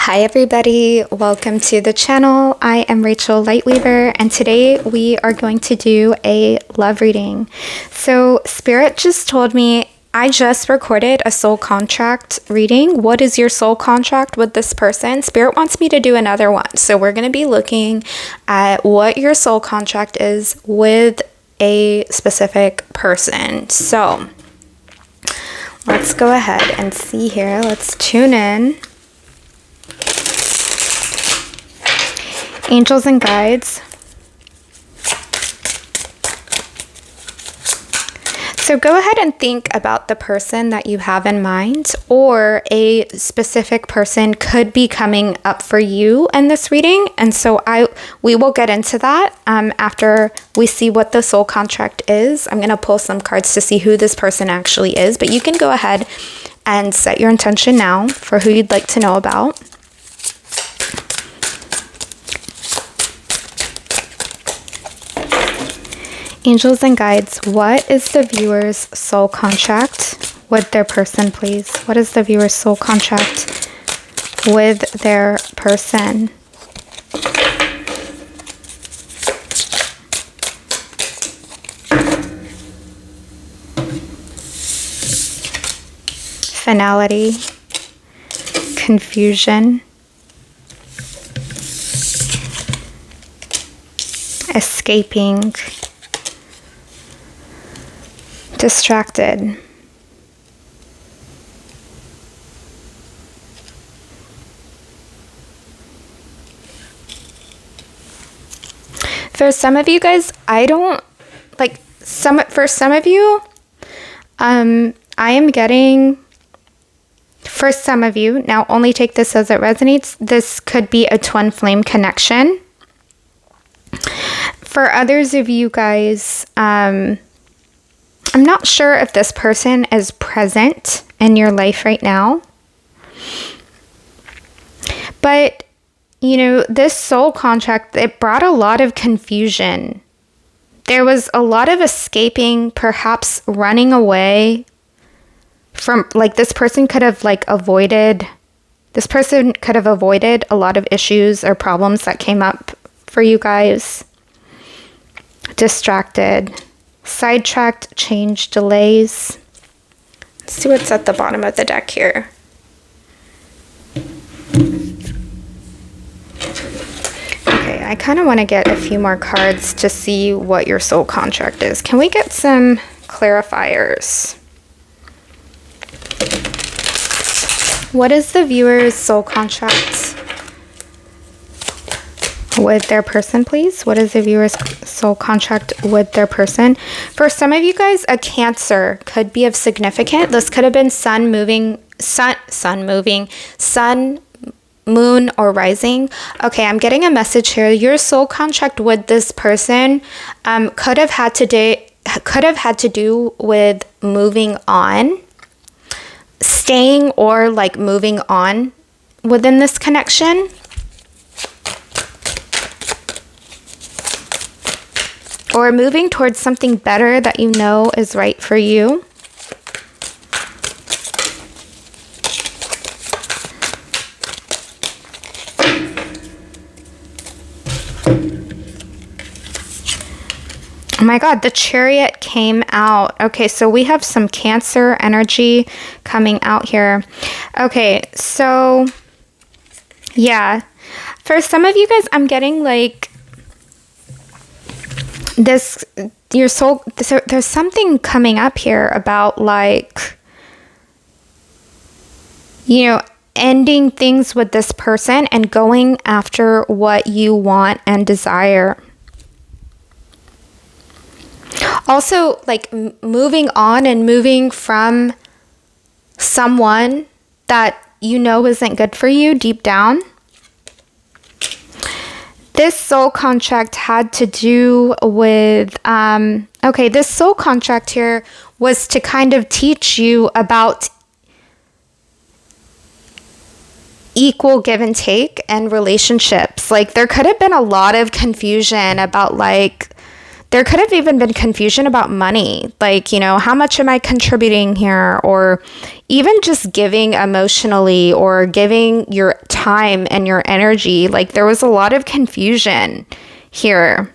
Hi everybody, welcome to the channel. I am Rachel Lightweaver and today we are going to do a love reading. So Spirit just told me I just recorded a soul contract reading. What is your soul contract with this person? Spirit wants me to do another one. So we're going to be looking at what your soul contract is with a specific person. So let's go ahead and see here. Let's tune in. Angels and guides. So go ahead and think about the person that you have in mind, or a specific person could be coming up for you in this reading. And so we will get into that after we see what the soul contract is. I'm going to pull some cards to see who this person actually is, but you can go ahead and set your intention now for who you'd like to know about. Angels and guides, what is the viewer's soul contract with their person, please? What is the viewer's soul contract with their person? Finality, confusion, escaping, distracted. For some of you guys, for some of you, I am getting, for some of you, now only take this as it resonates, this could be a twin flame connection. For others of you guys, I'm not sure if this person is present in your life right now, but you know, this soul contract, it brought a lot of confusion. There was a lot of escaping, perhaps running away from, this person could have avoided a lot of issues or problems that came up for you guys. Distracted, sidetracked, change, delays. Let's see what's at the bottom of the deck here. Okay, I kind of want to get a few more cards to see what your soul contract is. Can we get some clarifiers? What is the viewer's soul contract with their person, please? What is the viewer's soul contract with their person? For some of you guys, a Cancer could be of significance. This could have been sun, moon, or rising. Okay, I'm getting a message here. Your soul contract with this person could have had to do with moving on, staying, or moving on within this connection. Or moving towards something better that you know is right for you. Oh my God, the Chariot came out. Okay, so we have some Cancer energy coming out here. Okay, so yeah. For some of you guys, I'm getting this, your soul, there's something coming up here about ending things with this person and going after what you want and desire. Also, moving on and moving from someone that you know isn't good for you deep down. This soul contract had to do with, this soul contract here was to kind of teach you about equal give and take and relationships. There could have been a lot of confusion about There could have even been confusion about money. Like, how much am I contributing here? Or even just giving emotionally or giving your time and your energy. Like, there was a lot of confusion here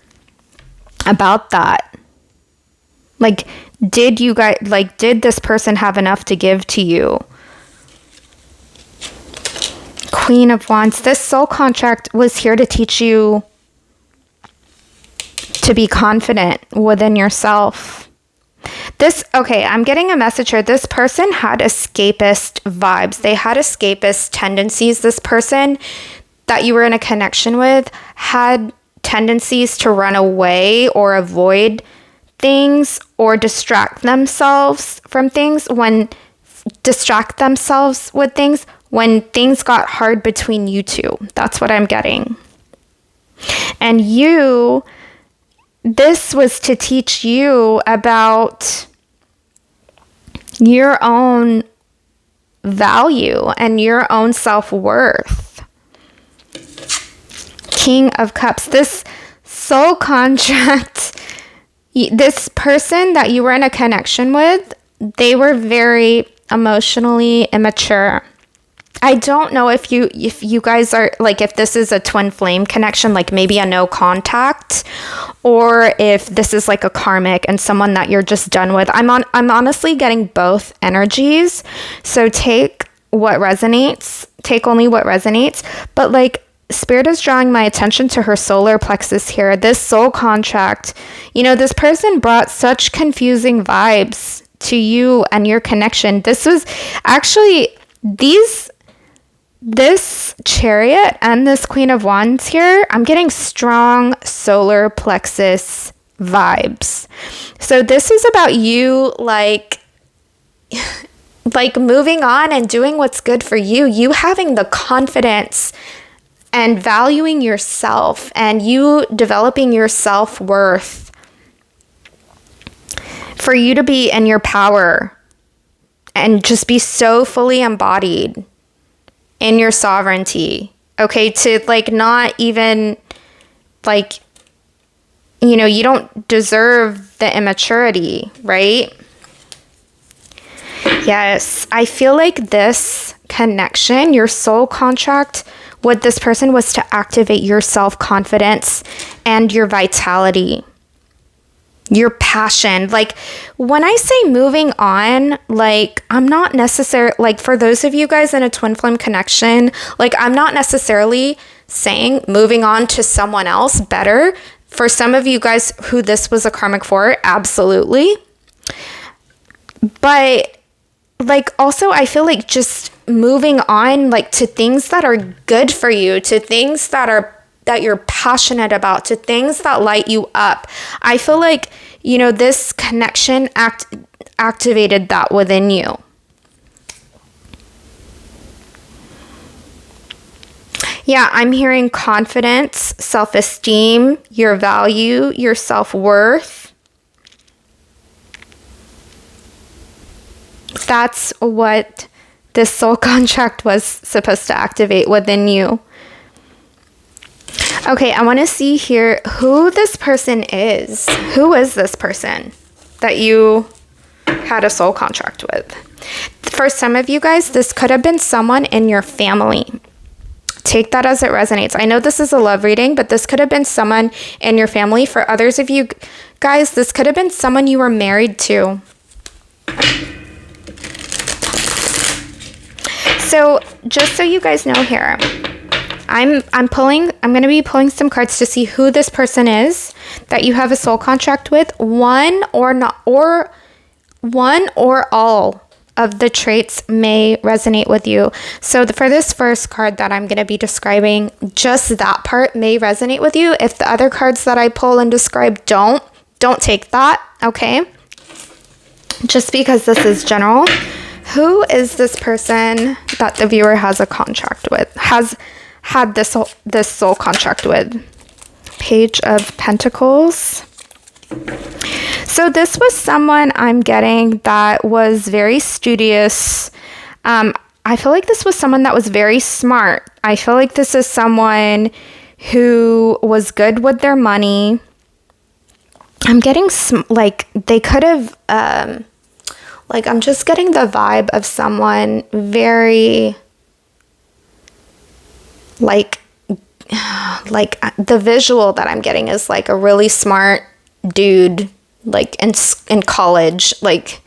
about that. Like, did this person have enough to give to you? Queen of Wands. This soul contract was here to teach you to be confident within yourself. I'm getting a message here. This person had escapist vibes. They had escapist tendencies. This person that you were in a connection with had tendencies to run away or avoid things or distract themselves with things when things got hard between you two. That's what I'm getting. And this was to teach you about your own value and your own self-worth. King of Cups. This soul contract, this person that you were in a connection with, they were very emotionally immature. I don't know if you guys are, like, if this is a twin flame connection, like maybe a no contact, or if this is like a karmic and someone that you're just done with. I'm honestly getting both energies. So take only what resonates. But like, Spirit is drawing my attention to her solar plexus here. This soul contract, this person brought such confusing vibes to you and your connection. This was actually this Chariot and this Queen of Wands here, I'm getting strong solar plexus vibes. So this is about you, like moving on and doing what's good for you. You having the confidence and valuing yourself and you developing your self-worth for you to be in your power and just be so fully embodied in your sovereignty, okay? To like not even like, you don't deserve the immaturity, right? Yes, I feel like this connection, your soul contract with this person was to activate your self-confidence and your vitality, your passion. Like, when I say moving on, like, I'm not necessarily, like, for those of you guys in a twin flame connection, like, I'm not necessarily saying moving on to someone else better. For some of you guys who this was a karmic for, absolutely. But like, also, I feel like just moving on, like, to things that are good for you, to things that you're passionate about, to things that light you up. I feel like, this connection activated that within you. Yeah, I'm hearing confidence, self-esteem, your value, your self-worth. That's what this soul contract was supposed to activate within you. Okay, I want to see here who this person is. Who is this person that you had a soul contract with? For some of you guys, this could have been someone in your family. Take that as it resonates. I know this is a love reading, but this could have been someone in your family. For others of you guys, this could have been someone you were married to. So just so you guys know here, I'm going to be pulling some cards to see who this person is that you have a soul contract with. One or all of the traits may resonate with you. So for this first card that I'm going to be describing, just that part may resonate with you. If the other cards that I pull and describe don't take that, okay? Just because this is general. Who is this person that the viewer has a contract with, has had this soul contract with? Page of Pentacles. So this was someone I'm getting that was very studious. I feel like this was someone that was very smart. I feel like this is someone who was good with their money. I'm getting like they could have, like I'm just getting the vibe of someone very, like the visual that I'm getting is like a really smart dude, like in college, like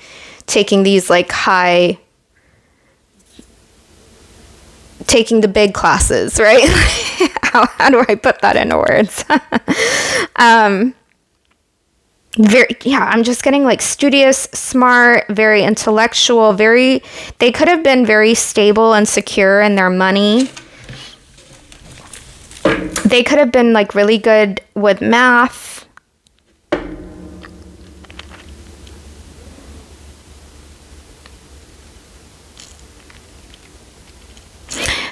taking these like taking the big classes, right? How do I put that into words? I'm just getting like studious, smart, very intellectual, they could have been very stable and secure in their money. They could have been like really good with math.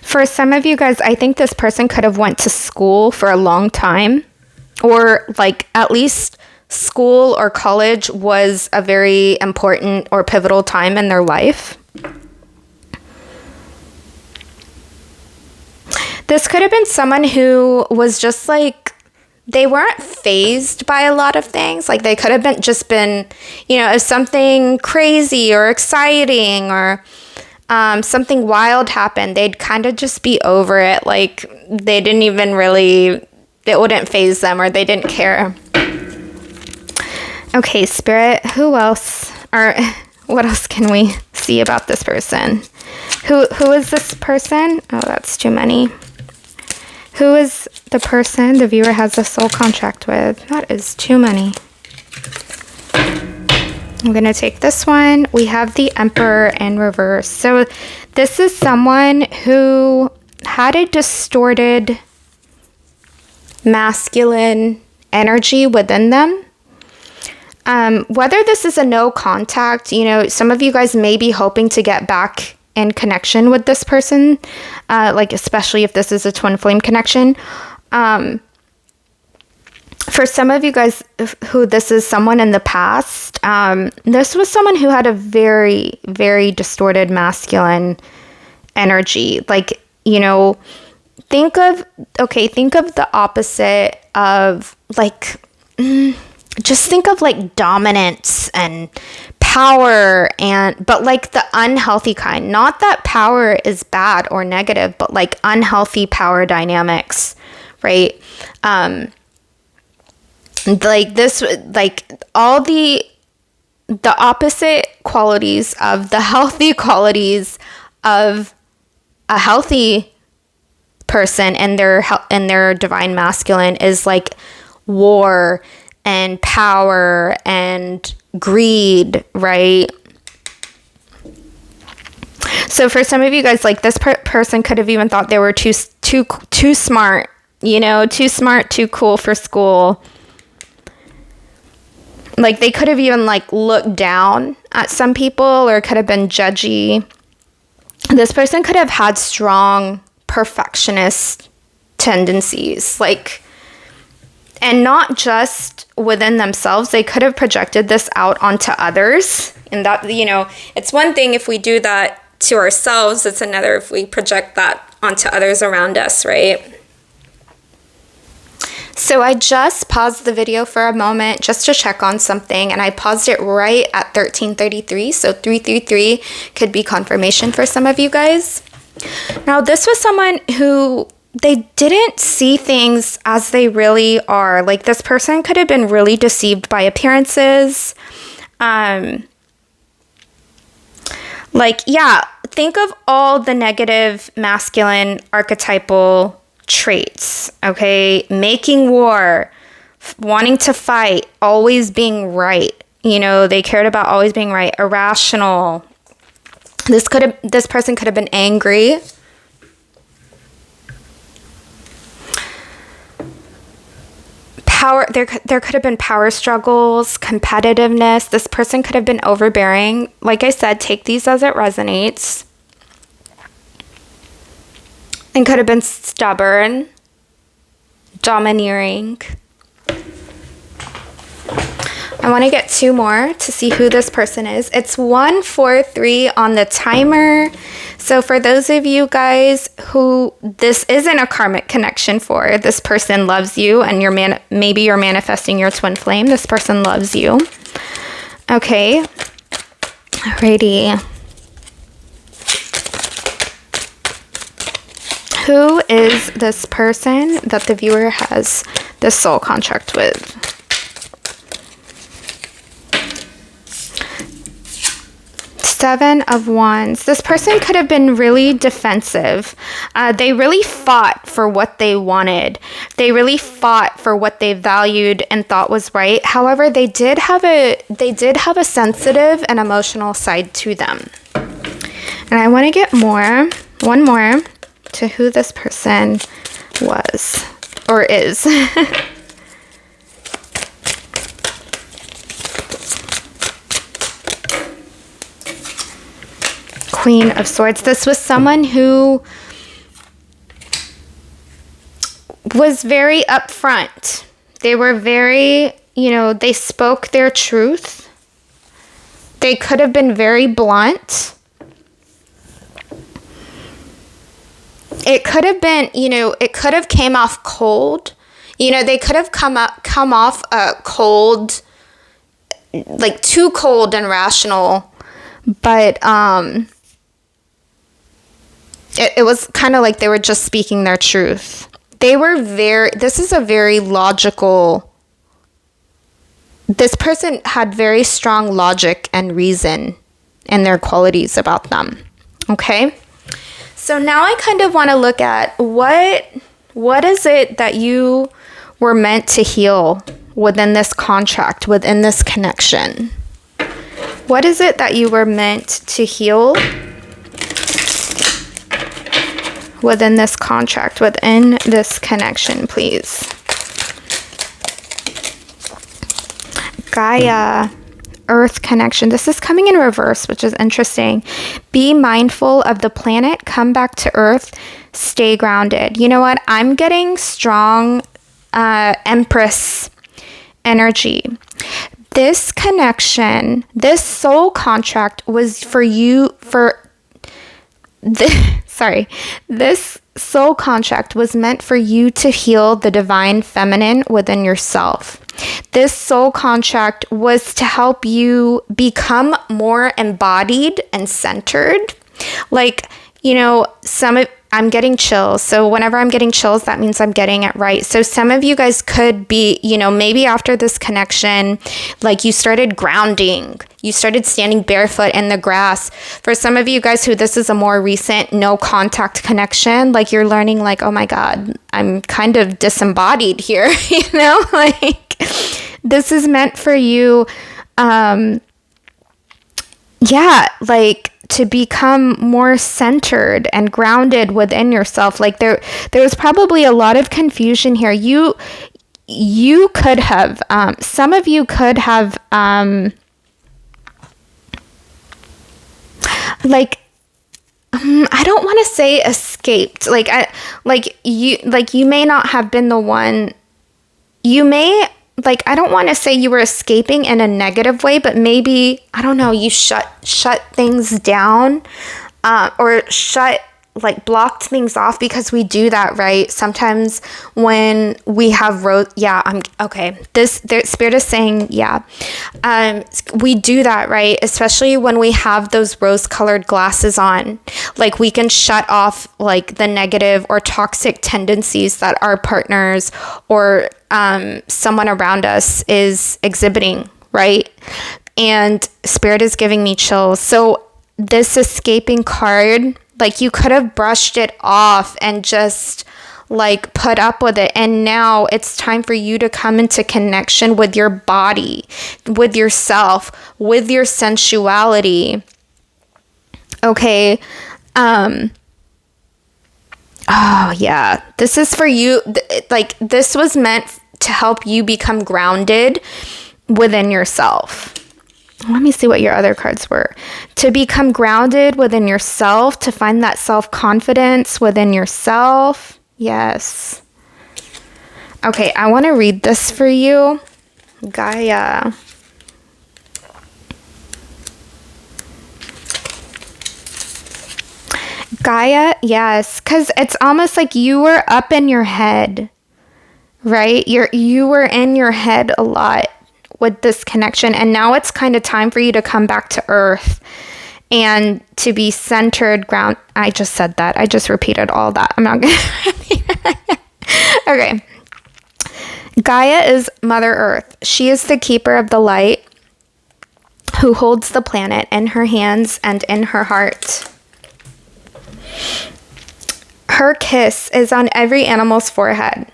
For some of you guys, I think this person could have went to school for a long time, or like at least school or college was a very important or pivotal time in their life. This could have been someone who was just like, they weren't fazed by a lot of things. Like they could have been, if something crazy or exciting or something wild happened, they'd kind of just be over it. Like they didn't even really, it wouldn't faze them, or they didn't care. Okay, Spirit, who else, or what else can we see about this person? Who is this person? Oh, that's too many. Who is the person the viewer has a soul contract with? That is too many. I'm going to take this one. We have the Emperor in reverse. So this is someone who had a distorted masculine energy within them. Whether this is a no contact, some of you guys may be hoping to get back in connection with this person, like especially if this is a twin flame connection. For some of you guys who this is someone in the past, this was someone who had a very, very distorted masculine energy. Like, think of the opposite of like, just think of like dominance and power, but like the unhealthy kind. Not that power is bad or negative, but like unhealthy power dynamics, right? Like this, like all the opposite qualities of the healthy qualities of a healthy person and their divine masculine is like war and power and greed, right? So for some of you guys, like this person could have even thought they were too smart, too smart, too cool for school. Like they could have even like looked down at some people, or could have been judgy. This person could have had strong perfectionist tendencies, like, and not just within themselves. They could have projected this out onto others. And that, it's one thing if we do that to ourselves. It's another if we project that onto others around us, right? So I just paused the video for a moment just to check on something, and I paused it right at 1333. So 333 could be confirmation for some of you guys. Now, this was someone who they didn't see things as they really are. Like this person could have been really deceived by appearances. Think of all the negative masculine archetypal traits, okay? Making war, wanting to fight, always being right. They cared about always being right. Irrational. This person could have been angry. Power, there could have been power struggles, competitiveness. This person could have been overbearing. Like I said, take these as it resonates. And could have been stubborn, domineering. I want to get 2 more to see who this person is. It's 143 on the timer. So for those of you guys who this isn't a karmic connection for, this person loves you and maybe you're manifesting your twin flame. This person loves you. Okay. Alrighty. Who is this person that the viewer has this soul contract with? Seven of Wands. This person could have been really defensive. They really fought for what they wanted. They really fought for what they valued and thought was right. However, they did have a sensitive and emotional side to them. And I want to get one more to who this person was or is. Queen of Swords. This was someone who was very upfront. They were very, they spoke their truth. They could have been very blunt. It could have been, it could have came off cold. They could have come off cold, like too cold and rational. But it was kind of like they were just speaking their truth. This is a very logical, this person had very strong logic and reason in their qualities about them. Okay? So now I kind of want to look at what is it that you were meant to heal within this contract, within this connection? What is it that you were meant to heal within this contract, within this connection, please? Gaia, Earth connection. This is coming in reverse, which is interesting. Be mindful of the planet. Come back to Earth. Stay grounded. You know what? I'm getting strong Empress energy. This connection, this soul contract was for you, this soul contract was meant for you to heal the divine feminine within yourself. This soul contract was to help you become more embodied and centered. Like, I'm getting chills. So whenever I'm getting chills, that means I'm getting it right. So some of you guys could be, maybe after this connection, like you started grounding, you started standing barefoot in the grass. For some of you guys who this is a more recent no contact connection, like you're learning like, oh my God, I'm kind of disembodied here, like this is meant for you. To become more centered and grounded within yourself. Like there's probably a lot of confusion here. You could have, some of you could have, I don't want to say escaped. You may not have been the one. You may. I don't want to say you were escaping in a negative way, but maybe, I don't know, you shut things down, or blocked things off, because we do that, right? Sometimes when we have Spirit is saying, we do that, right? Especially when we have those rose-colored glasses on, like we can shut off like the negative or toxic tendencies that our partners or someone around us is exhibiting, right? And Spirit is giving me chills. So this escaping card, like you could have brushed it off and just like put up with it. And now it's time for you to come into connection with your body, with yourself, with your sensuality. Okay. Oh yeah. This is for you. Like this was meant to help you become grounded within yourself. Let me see what your other cards were. To become grounded within yourself, to find that self-confidence within yourself. Yes. Okay, I want to read this for you. Gaia. Gaia, yes, because it's almost like you were up in your head, right? You were in your head a lot with this connection, and now it's kind of time for you to come back to earth and to be centered, ground. I just said that. I just repeated all that. I'm not going to repeat it. Okay. Gaia is Mother Earth. She is the keeper of the light who holds the planet in her hands and in her heart. Her kiss is on every animal's forehead.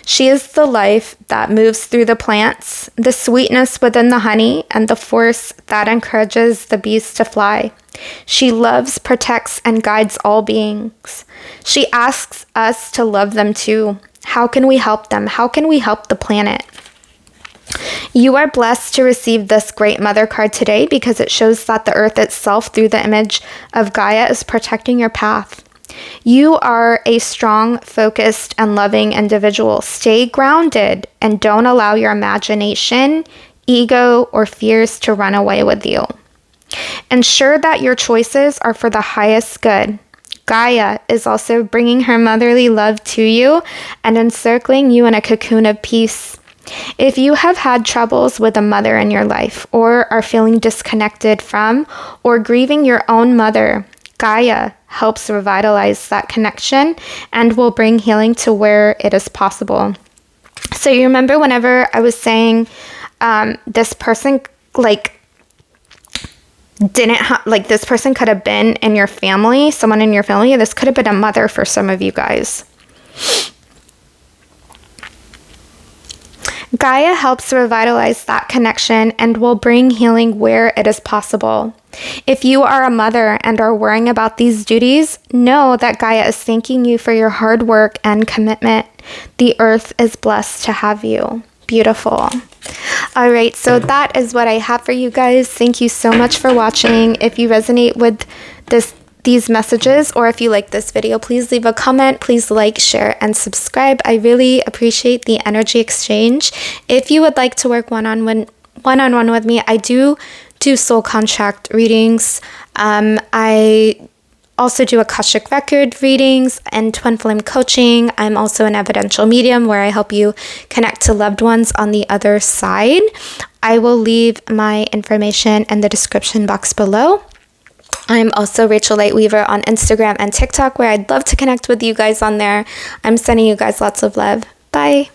She is the life that moves through the plants, the sweetness within the honey, and the force that encourages the bees to fly. She loves, protects, and guides all beings. She asks us to love them too. How can we help them? How can we help the planet? You are blessed to receive this great mother card today because it shows that the earth itself, through the image of Gaia, is protecting your path. You are a strong, focused, and loving individual. Stay grounded and don't allow your imagination, ego, or fears to run away with you. Ensure that your choices are for the highest good. Gaia is also bringing her motherly love to you and encircling you in a cocoon of peace. If you have had troubles with a mother in your life, or are feeling disconnected from or grieving your own mother, Gaia helps revitalize that connection and will bring healing to where it is possible. So you remember whenever I was saying this person this person could have been in your family, someone in your family. This could have been a mother for some of you guys. Gaia helps revitalize that connection and will bring healing where it is possible. If you are a mother and are worrying about these duties, know that Gaia is thanking you for your hard work and commitment. The earth is blessed to have you. Beautiful. All right, so that is what I have for you guys. Thank you so much for watching. If you resonate with these messages, or if you like this video, please leave a comment. Please like, share, and subscribe. I really appreciate the energy exchange. If you would like to work one-on-one with me, I do soul contract readings. I also do Akashic record readings and twin flame coaching. I'm also an evidential medium where I help you connect to loved ones on the other side. I will leave my information in the description box below. I'm also Rachel Lightweaver on Instagram and TikTok, where I'd love to connect with you guys on there. I'm sending you guys lots of love. Bye.